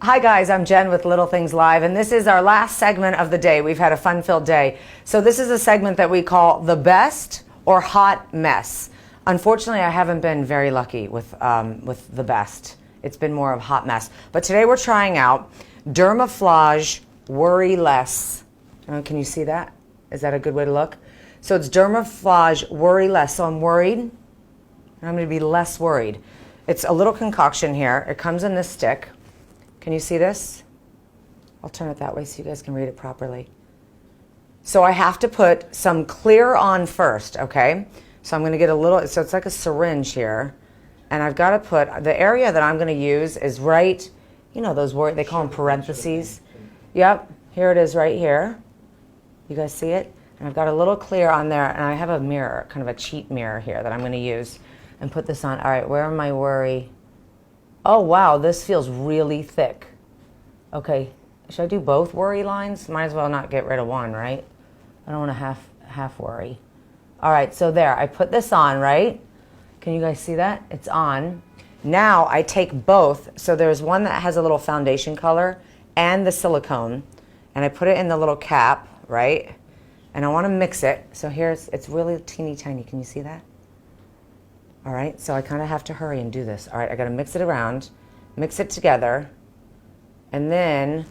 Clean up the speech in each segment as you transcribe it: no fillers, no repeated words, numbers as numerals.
Hi guys, I'm Jen with Little Things Live, and this is our last segment of the day. We've had a fun-filled day. So this is a segment that we call the best or hot mess. Unfortunately, I haven't been very lucky with the best. It's been more of hot mess. But today we're trying out Dermaflage Worry Less. Can you see that? Is that a good way to look? So it's Dermaflage Worry Less. So I'm worried, and I'm going to be less worried. It's a little concoction here. It comes in this stick. Can you see this? I'll turn it that way so you guys can read it properly. So I have to put some clear on first, okay? So I'm going to get a little, so it's like a syringe here. And I've got to put, the area that I'm going to use is right, you know those words, they call them parentheses. Yep, here it is right here. You guys see it? And I've got a little clear on there, and I have a mirror, kind of a cheat mirror here that I'm going to use and put this on. All right, where am I worry? Oh, wow, this feels really thick. Okay, should I do both worry lines? Might as well not get rid of one, right? I don't want to half worry. All right, so there, I put this on, right? Can you guys see that? It's on. Now I take both. So there's one that has a little foundation color and the silicone, and I put it in the little cap, right? And I want to mix it. So here's, it's really teeny tiny. Can you see that? All right, so I kind of have to hurry and do this. All right, I got to mix it around, mix it together, and then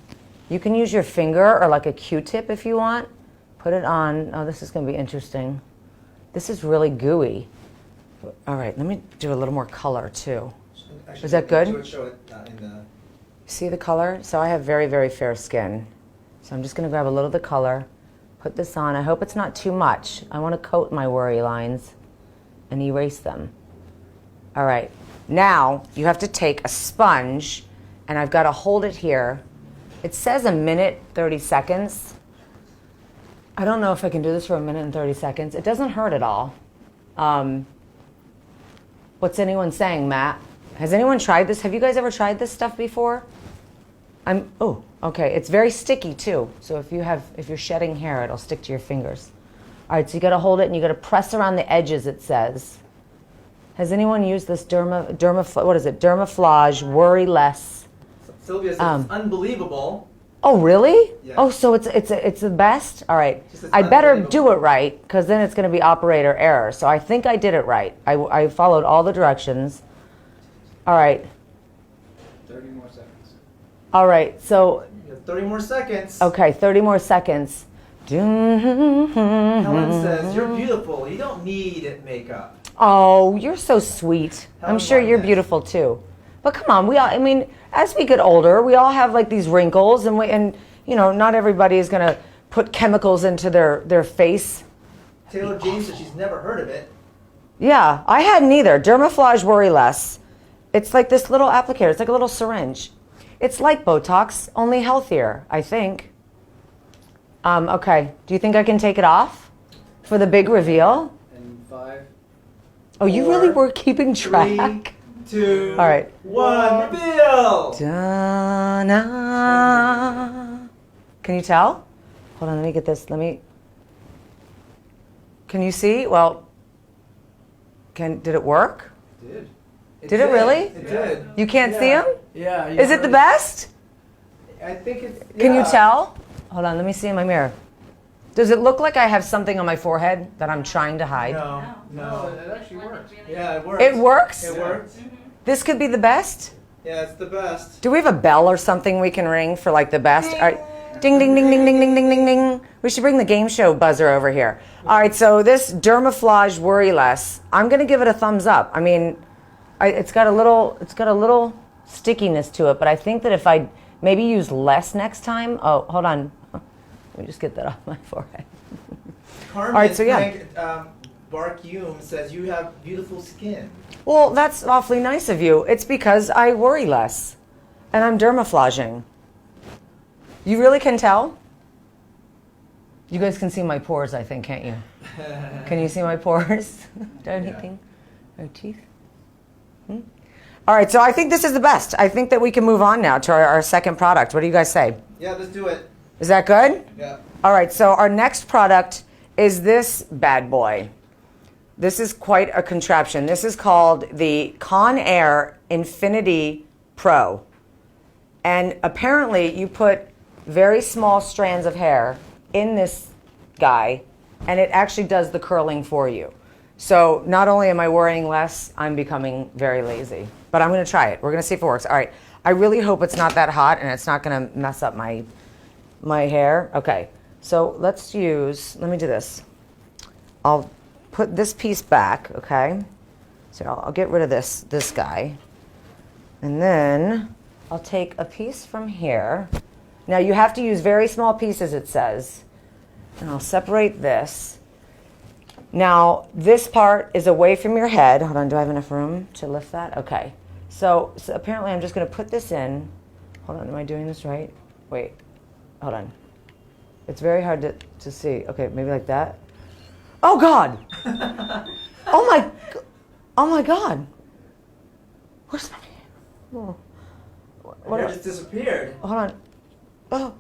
you can use your finger or like a Q-tip if you want. Put it on. Oh, this is going to be interesting. This is really gooey. All right, let me do a little more color too. Is that good? Show it in the... See the color? So I have very, very fair skin. So I'm just going to grab a little of the color, put this on. I hope it's not too much. I want to coat my worry lines and erase them. All right, now you have to take a sponge, and I've got to hold it here. It says a minute, 30 seconds. I don't know if I can do this for a minute and 30 seconds. It doesn't hurt at all. What's anyone saying, Matt? Has anyone tried this? Have you guys ever tried this stuff before? Oh, okay. It's very sticky too. So if you're shedding hair, it'll stick to your fingers. All right, so you got to hold it and you got to press around the edges, it says. Has anyone used this Dermaflage Worry Less? Sylvia says it's unbelievable. Oh, really? Yeah. Oh, so it's the best? All right. I better do it right, because then it's going to be operator error. So I think I did it right. I followed all the directions. All right. 30 more seconds. All right, so... You have 30 more seconds. Okay, 30 more seconds. Helen says, you're beautiful. You don't need makeup. Oh, you're so sweet. I'm sure you're beautiful too. But come on, I mean, as we get older, we all have like these wrinkles, and you know, not everybody is going to put chemicals into their face. Taylor James says she's never heard of it. Yeah, I hadn't either. Dermaflage Worry Less. It's like this little applicator. It's like a little syringe. It's like Botox, only healthier, I think. Okay, do you think I can take it off for the big reveal? And 5. Oh, you really were keeping track? 3, 2, all right. 1, reveal! Da-na. Can you tell? Hold on, let me get this. Can you see? Well, did it work? It did. Did it really? It did. You can't see him? Yeah. Is it the best? I think it's... Can you tell? Hold on, let me see in my mirror. Does it look like I have something on my forehead that I'm trying to hide? No. It actually works. Yeah, it works. It works? It works. This could be the best? Yeah, it's the best. Do we have a bell or something we can ring for like the best? All right. Ding, ding, ding, ding, ding, ding, ding, ding, ding. We should bring the game show buzzer over here. All right, so this Dermaflage Worry Less, I'm going to give it a thumbs up. I mean, it's got a little stickiness to it, but I think that if I maybe use less next time. Oh, hold on. Let me just get that off my forehead. Carmen, all right, so yeah. Bark Hume says you have beautiful skin. Well, that's awfully nice of you. It's because I worry less, and I'm dermaflaging. You really can tell? You guys can see my pores, I think, can't you? Can you see my pores? Anything? My teeth? All right, so I think this is the best. I think that we can move on now to our second product. What do you guys say? Yeah, let's do it. Is that good? Yeah. All right, so our next product is this bad boy. This is quite a contraption. This is called the Conair Infinity Pro. And apparently you put very small strands of hair in this guy, and it actually does the curling for you. So not only am I worrying less, I'm becoming very lazy. But I'm going to try it. We're going to see if it works. All right. I really hope it's not that hot and it's not going to mess up my hair. Okay. So let me do this. I'll put this piece back, okay? So I'll get rid of this guy. And then I'll take a piece from here. Now you have to use very small pieces, it says. And I'll separate this. Now this part is away from your head. Hold on, do I have enough room to lift that? Okay. So apparently I'm just going to put this in. Hold on, am I doing this right? Wait, hold on. It's very hard to see. Okay, maybe like that. Oh God! Oh my God! Where's my hair? What just disappeared. Hold on.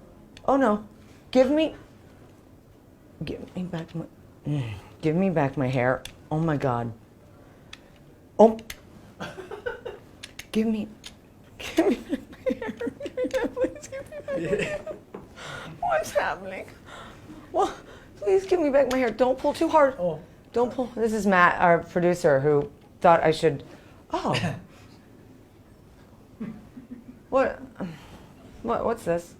Oh no! Give me back my hair. Oh my God! Oh! Give me back my hair. Please give me back my hair. What's happening? Well, please give me back my hair. Don't pull too hard. Oh. Don't pull. This is Matt, our producer, who thought I should. Oh. What's this?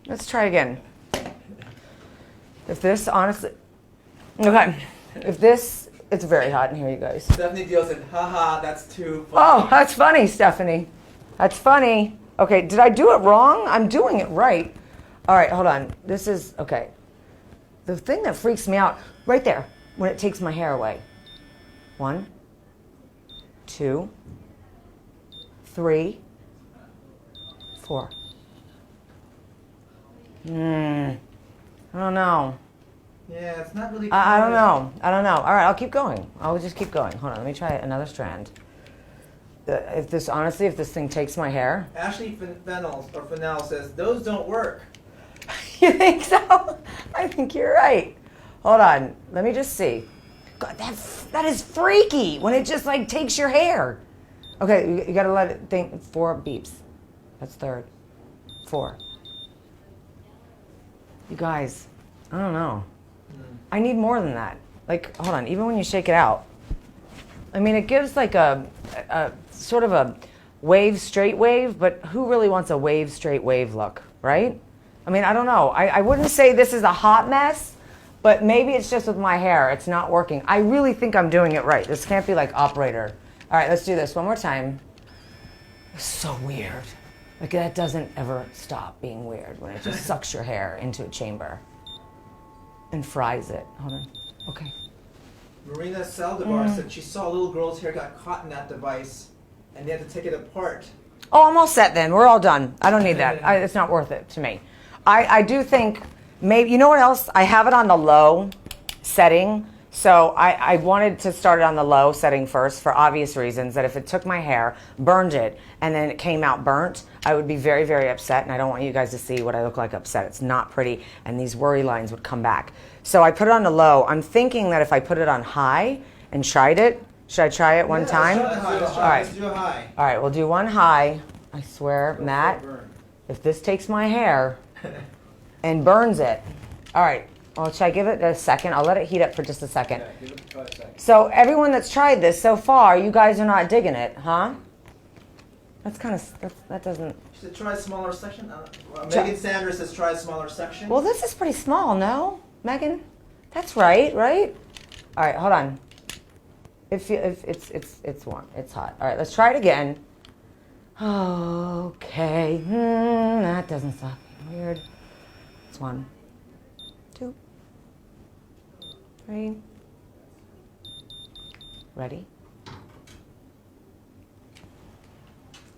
Let's try again. If this, honestly. Okay. If this, it's very hot in here, you guys. Stephanie Deal said, haha, that's too funny. Oh, that's funny, Stephanie. That's funny. Okay, did I do it wrong? I'm doing it right. All right, hold on. This is, okay. The thing that freaks me out, right there, when it takes my hair away. 1, 2, 3, 4. I don't know. Yeah, it's not really. I don't know. All right, I'll keep going. I'll just keep going. Hold on, let me try another strand. If this thing takes my hair. Ashley Fennell says, those don't work. You think so? I think you're right. Hold on. Let me just see. God, that is freaky when it just like takes your hair. Okay, you gotta let it think. 4 beeps. That's third. 4. You guys, I don't know. I need more than that. Like, hold on. Even when you shake it out, I mean, it gives like a sort of a wave, straight wave, but who really wants a wave, straight wave look, right? I mean, I don't know. I wouldn't say this is a hot mess, but maybe it's just with my hair. It's not working. I really think I'm doing it right. This can't be like operator. All right, let's do this one more time. It's so weird. Like that doesn't ever stop being weird when it just sucks your hair into a chamber and fries it. Hold on. Okay. Marina Saldivar said she saw a little girl's hair got caught in that device and they had to take it apart. Oh, I'm all set then. We're all done. I don't need that. It's not worth it to me. I do think maybe, you know what else? I have it on the low setting. So I wanted to start it on the low setting first for obvious reasons, that if it took my hair, burned it, and then it came out burnt, I would be very, very upset, and I don't want you guys to see what I look like upset. It's not pretty, and these worry lines would come back. So I put it on the low. I'm thinking that if I put it on high and tried it, should I try it one time? Let's do a high. All right, we'll do one high. I swear, Matt, if this takes my hair and burns it, all right. Well, should I give it a second? I'll let it heat up for just a second. Yeah, give it 5 seconds. So everyone that's tried this so far, you guys are not digging it, huh? That's kind of, that doesn't... You should try a smaller section. Megan Sanders says try a smaller section. Well, this is pretty small, no? Megan? That's right? All right, hold on. It's warm. It's hot. All right, let's try it again. Okay. That doesn't stop being weird. It's 1, 2, 3. Ready?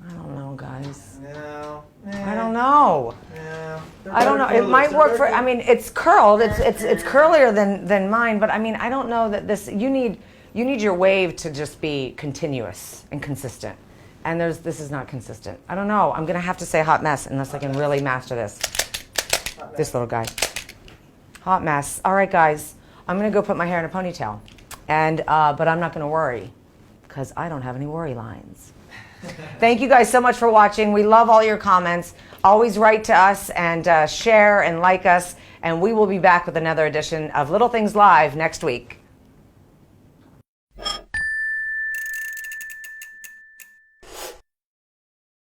I don't know, guys. No. I don't know. No. I don't know. It might work for. I mean, it's curled. It's curlier than mine. But I mean, I don't know that this. You need your wave to just be continuous and consistent. And this is not consistent. I don't know. I'm gonna have to say hot mess unless I can really master this. This little guy. Hot mess. All right, guys. I'm gonna go put my hair in a ponytail, and but I'm not gonna worry, because I don't have any worry lines. Thank you guys so much for watching. We love all your comments. Always write to us and share and like us. And we will be back with another edition of Little Things Live next week.